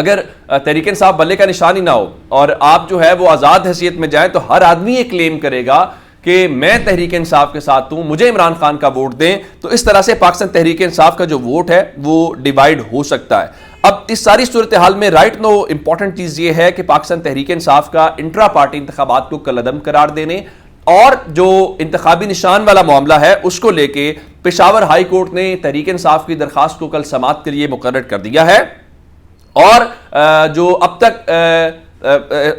اگر تحریک انصاف بلے کا نشان ہی نہ ہو اور آپ جو ہے وہ آزاد حیثیت میں جائیں تو ہر آدمی یہ کلیم کرے گا کہ میں تحریک انصاف کے ساتھ ہوں, مجھے عمران خان کا ووٹ دیں. تو اس طرح سے پاکستان تحریک انصاف کا جو ووٹ ہے وہ ڈیوائیڈ ہو سکتا ہے. اب اس ساری صورتحال میں رائٹ نو امپورٹنٹ چیز یہ ہے کہ پاکستان تحریک انصاف کا انٹرا پارٹی انتخابات کو کالعدم قرار دینے اور جو انتخابی نشان والا معاملہ ہے اس کو لے کے پشاور ہائی کورٹ نے تحریک انصاف کی درخواست کو کل سماعت کے لیے مقرر کر دیا ہے. اور جو اب تک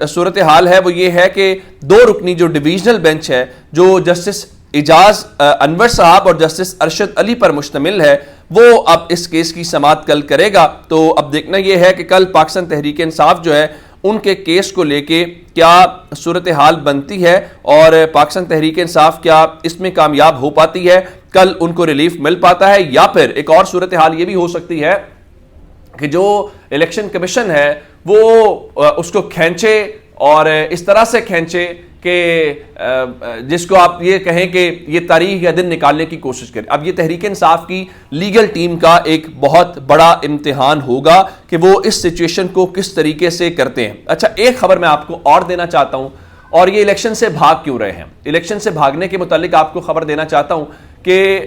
صورتحال ہے وہ یہ ہے کہ 2 رکنی جو ڈویژنل بینچ ہے جو جسٹس اعجاز انور صاحب اور جسٹس ارشد علی پر مشتمل ہے وہ اب اس کیس کی سماعت کل کرے گا. تو اب دیکھنا یہ ہے کہ کل پاکستان تحریک انصاف جو ہے ان کے کیس کو لے کے کیا صورتحال بنتی ہے اور پاکستان تحریک انصاف کیا اس میں کامیاب ہو پاتی ہے, کل ان کو ریلیف مل پاتا ہے, یا پھر ایک اور صورتحال یہ بھی ہو سکتی ہے کہ جو الیکشن کمیشن ہے وہ اس کو کھینچے اور اس طرح سے کھینچے کہ جس کو آپ یہ کہیں کہ یہ تاریخ یا دن نکالنے کی کوشش کریں. اب یہ تحریک انصاف کی لیگل ٹیم کا ایک بہت بڑا امتحان ہوگا کہ وہ اس سچویشن کو کس طریقے سے کرتے ہیں. اچھا, ایک خبر میں آپ کو اور دینا چاہتا ہوں, اور یہ الیکشن سے بھاگ کیوں رہے ہیں. الیکشن سے بھاگنے کے متعلق آپ کو خبر دینا چاہتا ہوں کہ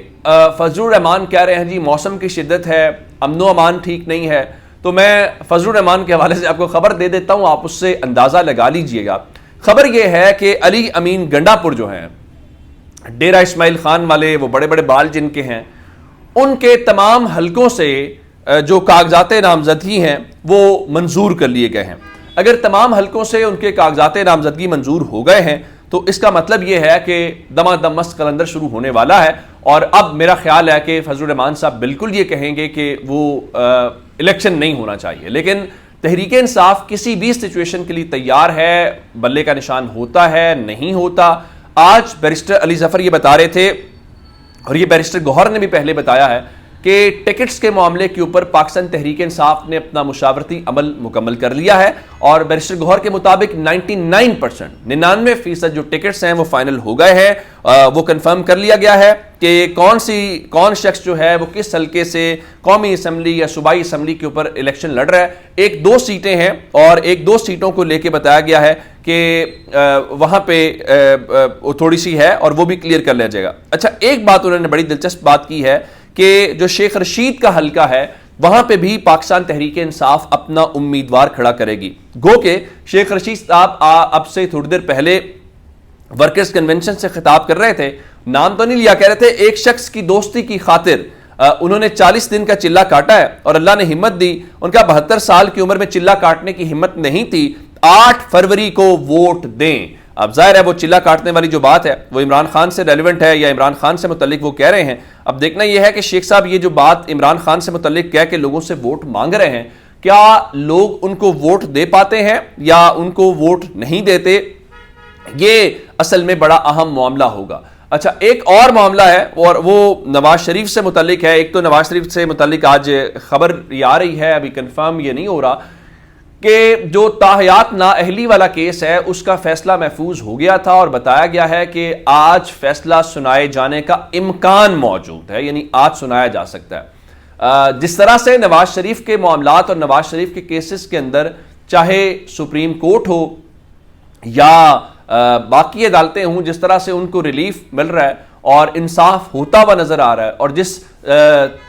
فضل الرحمان کہہ رہے ہیں جی موسم کی شدت ہے, امن و امان ٹھیک نہیں ہے. تو میں فضل الرحمان کے حوالے سے آپ کو خبر دے دیتا ہوں, آپ اس سے اندازہ لگا لیجئے گا. خبر یہ ہے کہ علی امین گنڈا پور جو ہیں ڈیرہ اسماعیل خان والے, وہ بڑے بڑے بال جن کے ہیں, ان کے تمام حلقوں سے جو کاغذات نامزدگی ہیں وہ منظور کر لیے گئے ہیں. اگر تمام حلقوں سے ان کے کاغذات نامزدگی منظور ہو گئے ہیں تو اس کا مطلب یہ ہے کہ دما دم مست قلندر شروع ہونے والا ہے. اور اب میرا خیال ہے کہ فضل الرحمان صاحب بالکل یہ کہیں گے کہ وہ الیکشن نہیں ہونا چاہیے, لیکن تحریک انصاف کسی بھی سچویشن کے لیے تیار ہے. بلے کا نشان ہوتا ہے نہیں ہوتا. آج بیرسٹر علی ظفر یہ بتا رہے تھے اور یہ بیرسٹر گوہر نے بھی پہلے بتایا ہے کہ ٹکٹس کے معاملے کے اوپر پاکستان تحریک انصاف نے اپنا مشاورتی عمل مکمل کر لیا ہے اور بیرسٹر گوہر کے مطابق 99% جو ٹکٹس ہیں وہ فائنل ہو گئے ہیں. وہ کنفرم کر لیا گیا ہے کہ کون شخص جو ہے وہ کس حلقے سے قومی اسمبلی یا صوبائی اسمبلی کے اوپر الیکشن لڑ رہا ہے. 1-2 سیٹیں ہیں اور 1-2 سیٹوں کو لے کے بتایا گیا ہے کہ وہاں پہ تھوڑی سی ہے اور وہ بھی کلیئر کر لیا جائے گا. اچھا, ایک بات انہوں نے بڑی دلچسپ بات کی ہے کہ جو شیخ رشید کا حلقہ ہے وہاں پہ بھی پاکستان تحریک انصاف اپنا امیدوار کھڑا کرے گی. گو کہ شیخ رشید صاحب اب سے تھوڑی دیر پہلے ورکرز کنونشن سے خطاب کر رہے تھے, نام تو نہیں لیا, کہہ رہے تھے ایک شخص کی دوستی کی خاطر انہوں نے 40 دن کا چلہ کاٹا ہے اور اللہ نے ہمت دی. ان کا 72 سال کی عمر میں چلہ کاٹنے کی ہمت نہیں تھی. 8 فروری کو ووٹ دیں. اب ظاہر ہے وہ چلہ کاٹنے والی جو بات ہے وہ عمران خان سے ریلیونٹ ہے یا عمران خان سے متعلق وہ کہہ رہے ہیں. اب دیکھنا یہ ہے کہ شیخ صاحب یہ جو بات عمران خان سے متعلق کہہ کے لوگوں سے ووٹ مانگ رہے ہیں, کیا لوگ ان کو ووٹ دے پاتے ہیں یا ان کو ووٹ نہیں دیتے, یہ اصل میں بڑا اہم معاملہ ہوگا. اچھا, ایک اور معاملہ ہے اور وہ نواز شریف سے متعلق ہے. ایک تو نواز شریف سے متعلق آج خبر یہ آ رہی ہے, ابھی کنفرم یہ نہیں ہو رہا, کہ جو تاحیات نااہلی والا کیس ہے اس کا فیصلہ محفوظ ہو گیا تھا اور بتایا گیا ہے کہ آج فیصلہ سنائے جانے کا امکان موجود ہے, یعنی آج سنایا جا سکتا ہے. جس طرح سے نواز شریف کے معاملات اور نواز شریف کے کیسز کے اندر چاہے سپریم کورٹ ہو یا باقی عدالتیں ہوں, جس طرح سے ان کو ریلیف مل رہا ہے اور انصاف ہوتا ہوا نظر آ رہا ہے اور جس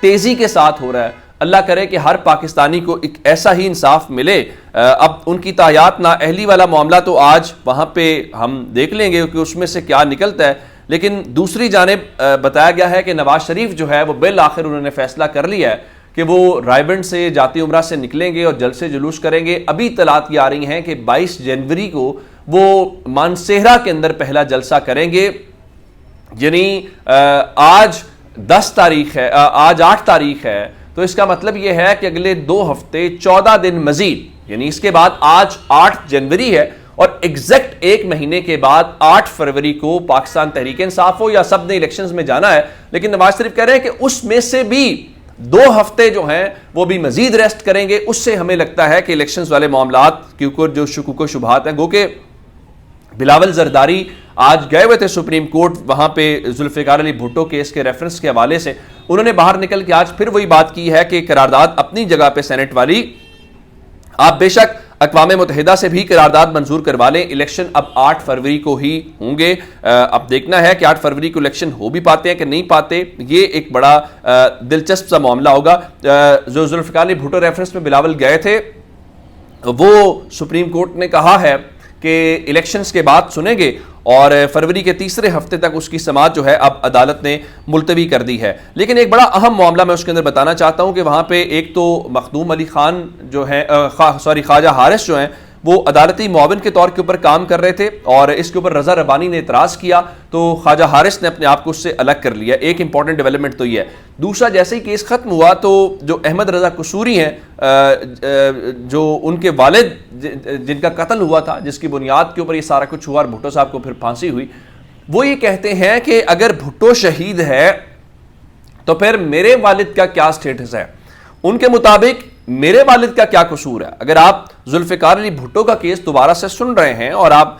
تیزی کے ساتھ ہو رہا ہے, اللہ کرے کہ ہر پاکستانی کو ایک ایسا ہی انصاف ملے. اب ان کی تاحیات نااہلی والا معاملہ تو آج وہاں پہ ہم دیکھ لیں گے کہ اس میں سے کیا نکلتا ہے, لیکن دوسری جانب بتایا گیا ہے کہ نواز شریف جو ہے وہ بالآخر انہوں نے فیصلہ کر لیا ہے کہ وہ رائبنڈ سے جاتی عمرہ سے نکلیں گے اور جلسے جلوس کریں گے. ابھی اطلاعات یہ آ رہی ہیں کہ 22 جنوری کو وہ مانسہرہ کے اندر پہلا جلسہ کریں گے, یعنی آج 10 تاریخ ہے, آج 8 تاریخ ہے, تو اس کا مطلب یہ ہے کہ اگلے 2 ہفتے 14 دن مزید, یعنی اس کے بعد آج 8 جنوری ہے اور ایگزیکٹ 1 مہینے کے بعد 8 فروری کو پاکستان تحریک انصاف ہو یا سب نے الیکشنز میں جانا ہے. لیکن نواز شریف کہہ رہے ہیں کہ اس میں سے بھی 2 ہفتے جو ہیں وہ بھی مزید ریسٹ کریں گے. اس سے ہمیں لگتا ہے کہ الیکشنز والے معاملات کے اوپر جو شکوک و شبہات ہیں, گو کہ بلاول زرداری آج گئے ہوئے تھے سپریم کورٹ, وہاں پہ ذوالفقار علی بھٹو کیس کے ریفرنس کے حوالے سے انہوں نے باہر نکل کے آج پھر وہی بات کی ہے کہ قرارداد اپنی جگہ پہ سینٹ والی آپ بے شک اقوام متحدہ سے بھی قرارداد منظور کروا لیں، الیکشن اب 8 فروری کو ہی ہوں گے۔ اب دیکھنا ہے کہ 8 فروری کو الیکشن ہو بھی پاتے ہیں کہ نہیں پاتے، یہ ایک بڑا دلچسپ سا معاملہ ہوگا۔ جو ذوالفقار علی بھٹو ریفرنس میں بلاول گئے تھے، وہ سپریم کورٹ نے کہا ہے کہ الیکشنز کے بعد سنیں گے، اور فروری کے تیسرے ہفتے تک اس کی سماعت جو ہے اب عدالت نے ملتوی کر دی ہے۔ لیکن ایک بڑا اہم معاملہ میں اس کے اندر بتانا چاہتا ہوں کہ وہاں پہ ایک تو مخدوم علی خان جو ہیں خواجہ حارث جو ہیں، وہ عدالتی معاون کے طور کے اوپر کام کر رہے تھے، اور اس کے اوپر رضا ربانی نے اعتراض کیا تو خواجہ حارث نے اپنے آپ کو اس سے الگ کر لیا۔ ایک امپورٹنٹ ڈیولپمنٹ تو یہ ہے۔ دوسرا، جیسے ہی کیس ختم ہوا تو جو احمد رضا قصوری ہیں، جو ان کے والد جن کا قتل ہوا تھا، جس کی بنیاد کے اوپر یہ سارا کچھ ہوا اور بھٹو صاحب کو پھر پھانسی ہوئی، وہ یہ کہتے ہیں کہ اگر بھٹو شہید ہے تو پھر میرے والد کا کیا سٹیٹس ہے؟ ان کے مطابق میرے والد کا کیا قصور ہے؟ اگر آپ ذوالفقار علی بھٹو کا کیس دوبارہ سے سن رہے ہیں اور آپ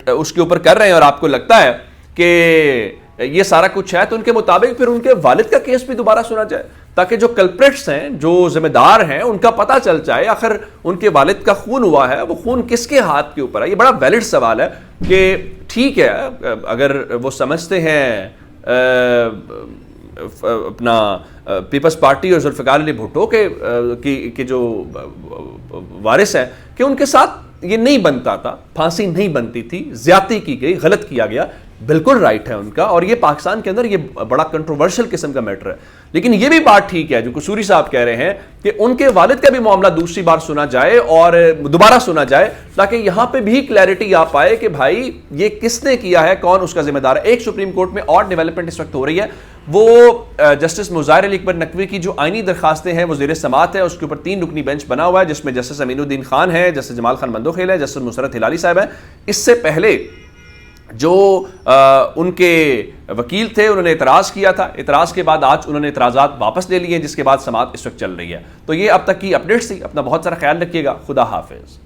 اس کے اوپر کر رہے ہیں اور آپ کو لگتا ہے کہ یہ سارا کچھ ہے، تو ان کے مطابق پھر ان کے والد کا کیس بھی دوبارہ سنا جائے، تاکہ جو کلپریٹس ہیں، جو ذمہ دار ہیں، ان کا پتہ چل جائے آخر ان کے والد کا خون ہوا ہے، وہ خون کس کے ہاتھ کے اوپر ہے۔ یہ بڑا ویلڈ سوال ہے کہ ٹھیک ہے، اگر وہ سمجھتے ہیں اپنا پیپلز پارٹی اور ذوالفقار علی بھٹو کے جو وارث ہیں کہ ان کے ساتھ یہ نہیں بنتا تھا، پھانسی نہیں بنتی تھی، زیادتی کی گئی، غلط کیا گیا، بالکل رائٹ ہے ان کا، اور یہ پاکستان کے اندر یہ بڑا کنٹروورشل قسم کا میٹر ہے۔ لیکن یہ بھی بات ٹھیک ہے جو قصوری صاحب کہہ رہے ہیں کہ ان کے والد کا بھی معاملہ دوسری بار سنا جائے اور دوبارہ سنا جائے، تاکہ یہاں پہ بھی کلیئرٹی آ پائے کہ بھائی یہ کس نے کیا ہے، کون اس کا ذمہ دار ہے۔ ایک سپریم کورٹ میں اور ڈیولپمنٹ اس وقت ہو رہی ہے، وہ جسٹس مظاہر علی اکبر نقوی کی جو آئینی درخواستیں ہیں وہ زیر سماعت ہے۔ اس کے اوپر 3 رکنی بینچ بنا ہوا ہے، جس میں جسٹس امین الدین خان ہے، جسٹس جمال خان بندوخیل ہے، جسٹس مسرت ہلالی صاحب ہیں۔ اس سے پہلے جو ان کے وکیل تھے انہوں نے اعتراض کیا تھا، اعتراض کے بعد آج انہوں نے اعتراضات واپس لے لیے ہیں، جس کے بعد سماعت اس وقت چل رہی ہے۔ تو یہ اب تک کی اپڈیٹس تھی، اپنا بہت سارا خیال رکھیے گا، خدا حافظ۔